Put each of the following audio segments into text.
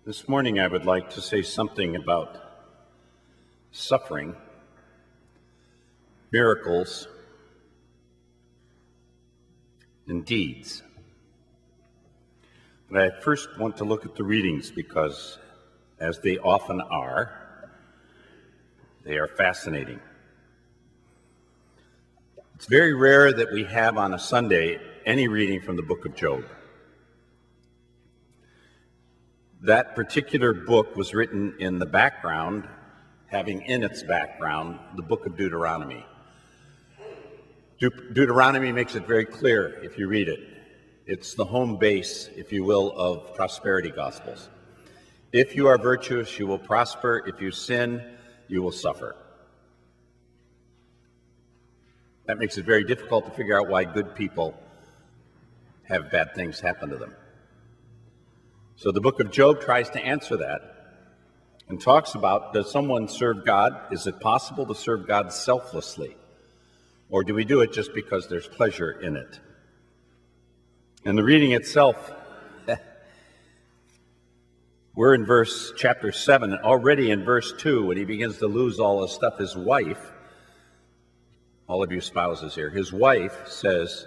This morning I would like to say something about suffering, miracles, and deeds. But I first want to look at the readings because, as they often are, they are fascinating. It's very rare that we have on a Sunday any reading from the book of Job. That particular book was written in the background, having in its background the book of Deuteronomy. Deuteronomy makes it very clear if you read it. It's the home base, if you will, of prosperity gospels. If you are virtuous, you will prosper. If you sin, you will suffer. That makes it very difficult to figure out why good people have bad things happen to them. So the book of Job tries to answer that and talks about, does someone serve God? Is it possible to serve God selflessly? Or do we do it just because there's pleasure in it? And the reading itself, we're in chapter 7, and already in verse 2, when he begins to lose all his stuff, his wife, all of you spouses here, his wife says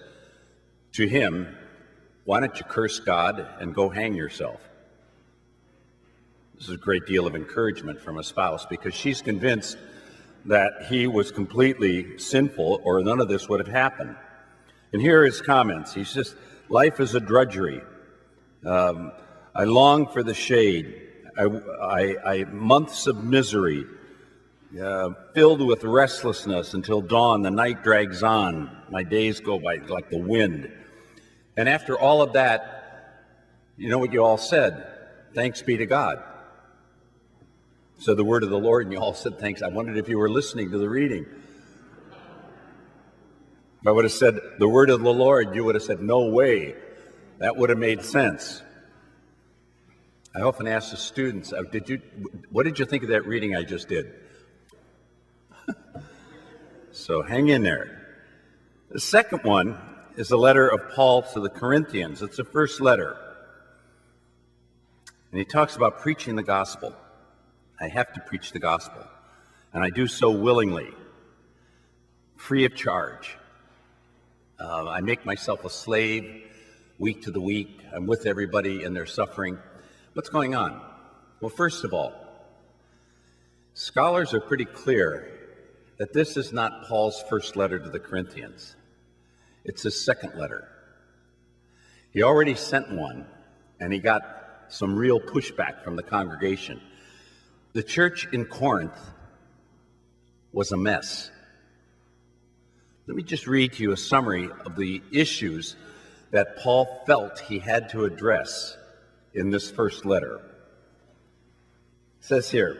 to him, why don't you curse God and go hang yourself? This is a great deal of encouragement from a spouse because she's convinced that he was completely sinful or none of this would have happened. And here are his comments. He says, life is a drudgery. I long for the shade. I months of misery, filled with restlessness until dawn. The night drags on. My days go by like the wind. And after all of that, you know what you all said? Thanks be to God. So the word of the Lord, and you all said thanks. I wondered if you were listening to the reading. If I would have said the word of the Lord, you would have said, no way. That would have made sense. I often ask the students, what did you think of that reading I just did? So hang in there. The second one is a letter of Paul to the Corinthians. It's the first letter. And he talks about preaching the gospel. I have to preach the gospel. And I do so willingly, free of charge. I make myself a slave week to the week. I'm with everybody in their suffering. What's going on? Well, first of all, scholars are pretty clear that this is not Paul's first letter to the Corinthians. It's his second letter. He already sent one, and he got some real pushback from the congregation. The church in Corinth was a mess. Let me just read to you a summary of the issues that Paul felt he had to address in this first letter. It says here,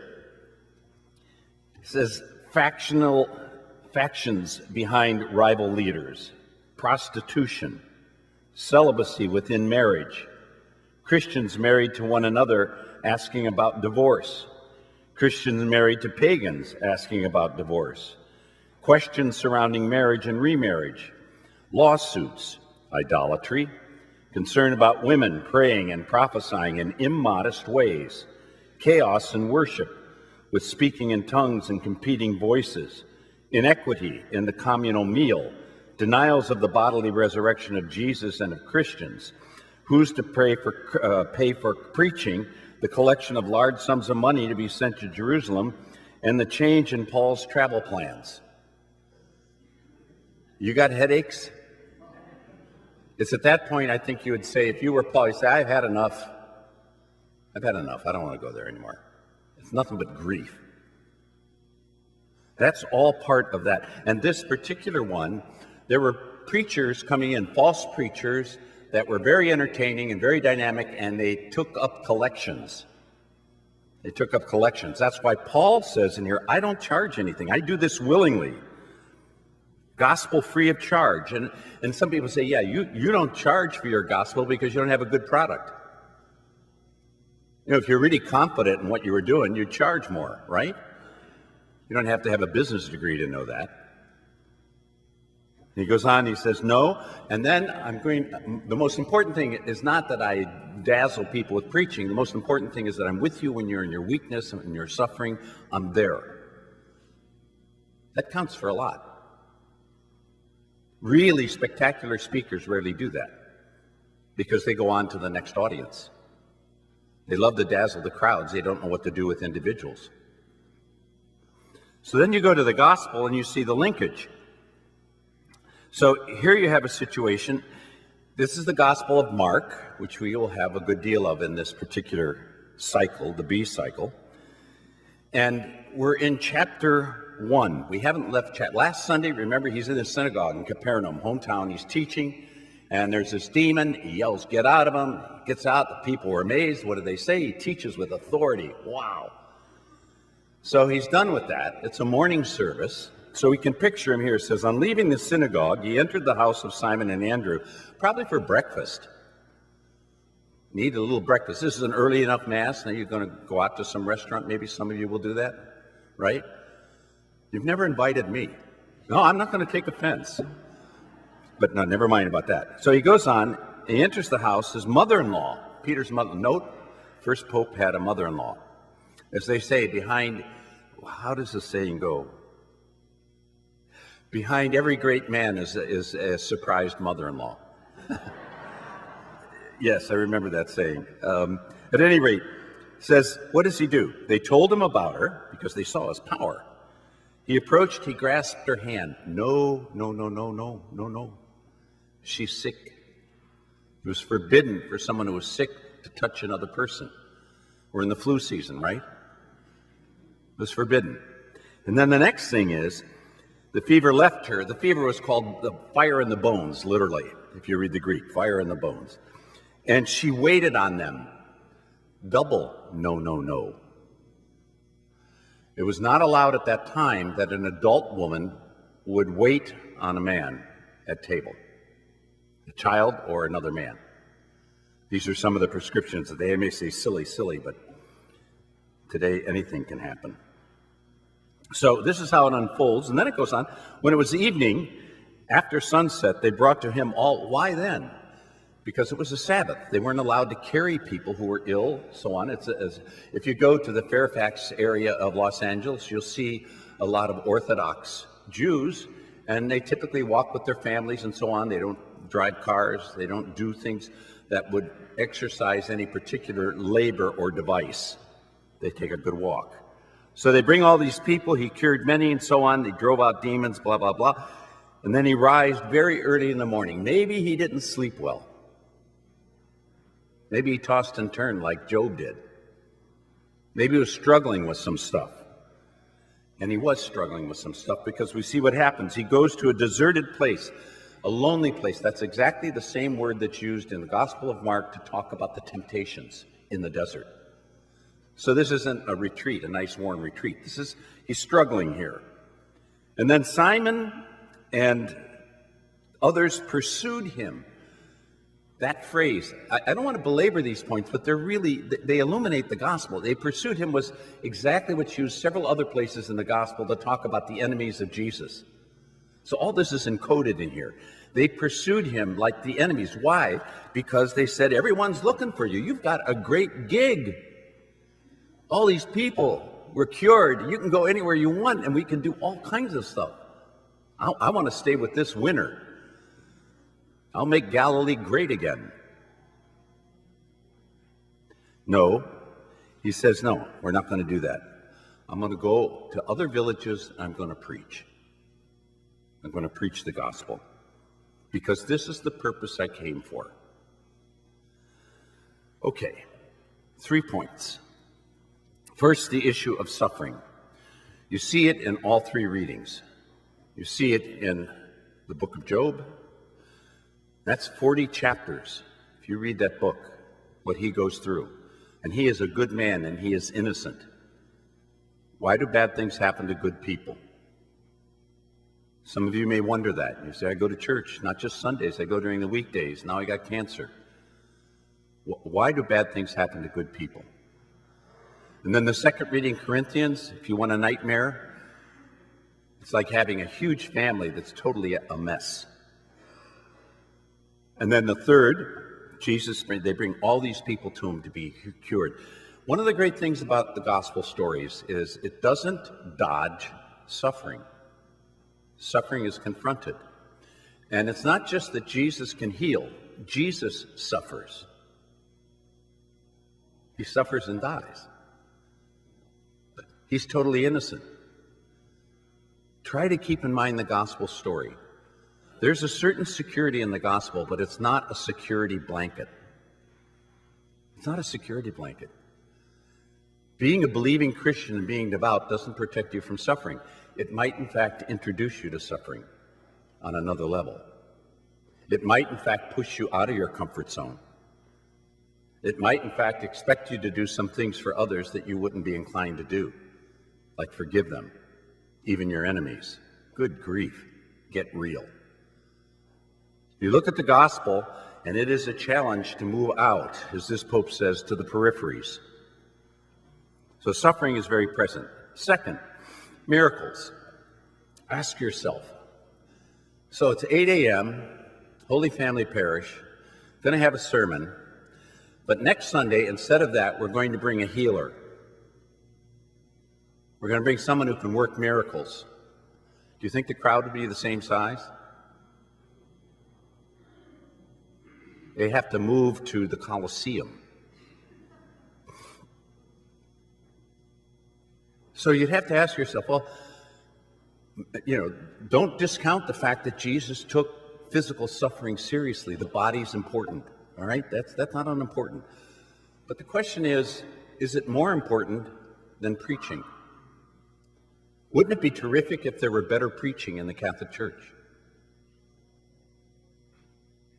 factions behind rival leaders, prostitution, celibacy within marriage, Christians married to one another asking about divorce, Christians married to pagans asking about divorce, questions surrounding marriage and remarriage, lawsuits, idolatry, concern about women praying and prophesying in immodest ways, chaos in worship with speaking in tongues and competing voices, inequity in the communal meal, denials of the bodily resurrection of Jesus and of Christians, who's to pay for preaching, the collection of large sums of money to be sent to Jerusalem, and the change in Paul's travel plans. You got headaches? It's at that point I think you would say, if you were Paul, you'd say, I've had enough. I don't want to go there anymore. It's nothing but grief. That's all part of that. And this particular one, there were preachers coming in, false preachers, that were very entertaining and very dynamic, and they took up collections. That's why Paul says in here, I don't charge anything. I do this willingly. Gospel free of charge. And some people say, yeah, you don't charge for your gospel because you don't have a good product. You know, if you're really confident in what you were doing, you charge more, right? You don't have to have a business degree to know that. He goes on, he says, no, and then the most important thing is not that I dazzle people with preaching. The most important thing is that I'm with you when you're in your weakness and your suffering. I'm there. That counts for a lot. Really spectacular speakers rarely do that because they go on to the next audience. They love to dazzle the crowds. They don't know what to do with individuals. So then you go to the gospel and you see the linkage. So here you have a situation. This is the Gospel of Mark, which we will have a good deal of in this particular cycle, the B cycle. And we're in chapter 1. We haven't left last Sunday, remember, he's in the synagogue in Capernaum, hometown. He's teaching, and there's this demon. He yells, "Get out of him." He gets out. The people are amazed. What do they say? He teaches with authority. Wow. So he's done with that. It's a morning service. So we can picture him here. It says, on leaving the synagogue, he entered the house of Simon and Andrew, probably for breakfast. Need a little breakfast. This is an early enough mass. Now you're going to go out to some restaurant. Maybe some of you will do that, right? You've never invited me. No, I'm not going to take offense. But no, never mind about that. So he goes on. He enters the house. His mother-in-law, Peter's mother. Note, first pope had a mother-in-law. As they say, how does the saying go? Behind every great man is a surprised mother-in-law. Yes, I remember that saying. At any rate, says, what does he do? They told him about her because they saw his power. He approached, he grasped her hand. No. She's sick. It was forbidden for someone who was sick to touch another person. We're in the flu season, right? It was forbidden. And then the next thing is, the fever left her. The fever was called the fire in the bones, literally, if you read the Greek, fire in the bones. And she waited on them. Double no. It was not allowed at that time that an adult woman would wait on a man at table, a child or another man. These are some of the prescriptions that they may say silly, but today anything can happen. So this is how it unfolds, and then it goes on. When it was evening, after sunset, they brought to him all. Why then? Because it was a Sabbath. They weren't allowed to carry people who were ill, so on. If you go to the Fairfax area of Los Angeles, you'll see a lot of Orthodox Jews, and they typically walk with their families and so on. They don't drive cars. They don't do things that would exercise any particular labor or device. They take a good walk. So they bring all these people. He cured many and so on. They drove out demons, blah, blah, blah. And then he rised very early in the morning. Maybe he didn't sleep well. Maybe he tossed and turned like Job did. Maybe he was struggling with some stuff. And he was struggling with some stuff because we see what happens. He goes to a deserted place, a lonely place. That's exactly the same word that's used in the Gospel of Mark to talk about the temptations in the desert. So this isn't a retreat, a nice warm retreat. He's struggling here. And then Simon and others pursued him. That phrase, I don't want to belabor these points, but they illuminate the gospel. They pursued him was exactly what's used several other places in the gospel to talk about the enemies of Jesus. So all this is encoded in here. They pursued him like the enemies. Why? Because they said, everyone's looking for you. You've got a great gig. All these people were cured. You can go anywhere you want, and we can do all kinds of stuff. I want to stay with this winner. I'll make Galilee great again. No, he says, no, we're not going to do that. I'm going to go to other villages, and I'm going to preach. I'm going to preach the gospel. Because this is the purpose I came for. Okay, 3 points. First, the issue of suffering. You see it in all 3 readings. You see it in the book of Job. That's 40 chapters. If you read that book, what he goes through. And he is a good man and he is innocent. Why do bad things happen to good people? Some of you may wonder that. You say, I go to church, not just Sundays. I go during the weekdays. Now I got cancer. Why do bad things happen to good people? And then the second reading, Corinthians, if you want a nightmare, it's like having a huge family that's totally a mess. And then the third, they bring all these people to him to be cured. One of the great things about the gospel stories is it doesn't dodge suffering. Suffering is confronted. And it's not just that Jesus can heal. Jesus suffers. He suffers and dies. But he's totally innocent. Try to keep in mind the gospel story. There's a certain security in the gospel, but it's not a security blanket. It's not a security blanket. Being a believing Christian and being devout doesn't protect you from suffering. It might, in fact, introduce you to suffering on another level. It might, in fact, push you out of your comfort zone. It might, in fact, expect you to do some things for others that you wouldn't be inclined to do, like forgive them, even your enemies. Good grief, get real. You look at the gospel, and it is a challenge to move out, as this Pope says, to the peripheries. So suffering is very present. Second, miracles. Ask yourself. So it's 8 a.m., Holy Family Parish, going to have a sermon, but next Sunday, instead of that, we're going to bring a healer. We're going to bring someone who can work miracles. Do you think the crowd would be the same size? They have to move to the Colosseum. So you'd have to ask yourself, well, don't discount the fact that Jesus took physical suffering seriously. The body's important, all right? That's not unimportant. But the question is it more important than preaching? Wouldn't it be terrific if there were better preaching in the Catholic Church?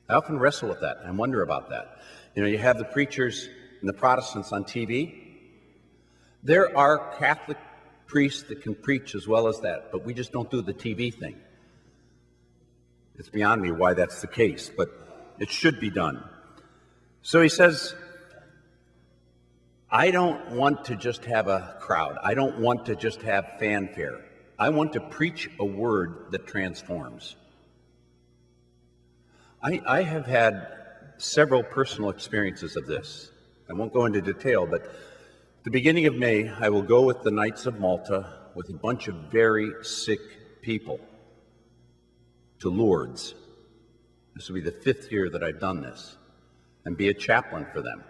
I often wrestle with that and wonder about that. You have the preachers and the Protestants on TV. There are Catholic priests that can preach as well as that, but we just don't do the TV thing. It's beyond me why that's the case, but it should be done. So he says, I don't want to just have a crowd. I don't want to just have fanfare. I want to preach a word that transforms. I have had several personal experiences of this. I won't go into detail, but at the beginning of May, I will go with the Knights of Malta with a bunch of very sick people to Lourdes. This will be the 5th year that I've done this, and be a chaplain for them.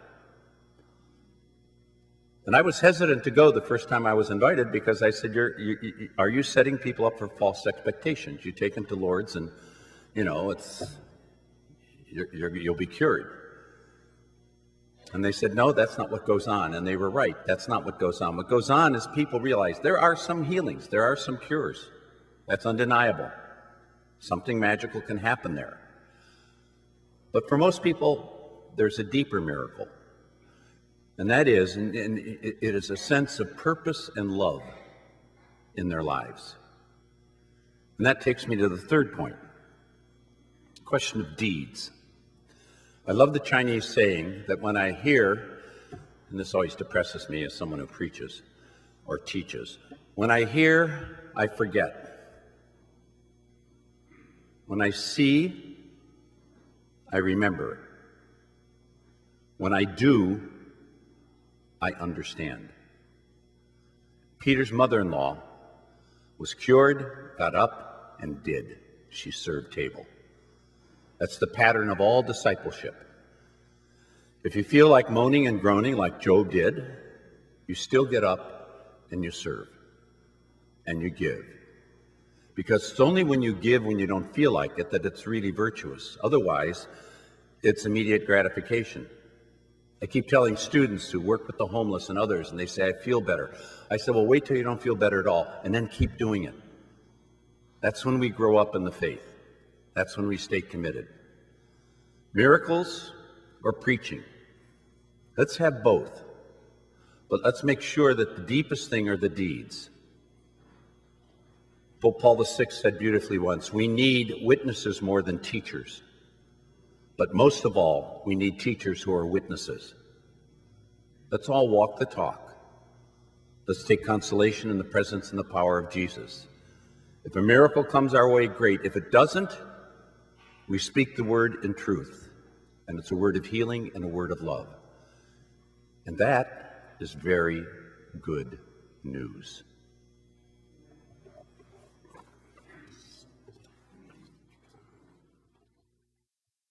And I was hesitant to go the first time I was invited because I said, are you setting people up for false expectations? You take them to Lourdes and, you'll be cured. And they said, no, that's not what goes on. And they were right. That's not what goes on. What goes on is people realize there are some healings. There are some cures. That's undeniable. Something magical can happen there. But for most people, there's a deeper miracle. And that is, and it is a sense of purpose and love in their lives. And that takes me to the third point, the question of deeds. I love the Chinese saying that when I hear, and this always depresses me as someone who preaches or teaches, when I hear, I forget. When I see, I remember. When I do, I understand. Peter's mother-in-law was cured, got up, and did. She served table. That's the pattern of all discipleship. If you feel like moaning and groaning like Job did, you still get up and you serve and you give. Because it's only when you give when you don't feel like it that it's really virtuous. Otherwise, it's immediate gratification. I keep telling students who work with the homeless and others, and they say, I feel better. I said, well, wait till you don't feel better at all, and then keep doing it. That's when we grow up in the faith. That's when we stay committed. Miracles or preaching? Let's have both. But let's make sure that the deepest thing are the deeds. Pope Paul VI said beautifully once, we need witnesses more than teachers. But most of all, we need teachers who are witnesses. Let's all walk the talk. Let's take consolation in the presence and the power of Jesus. If a miracle comes our way, great. If it doesn't, We speak the word in truth, and it's a word of healing and a word of love. And that is very good news.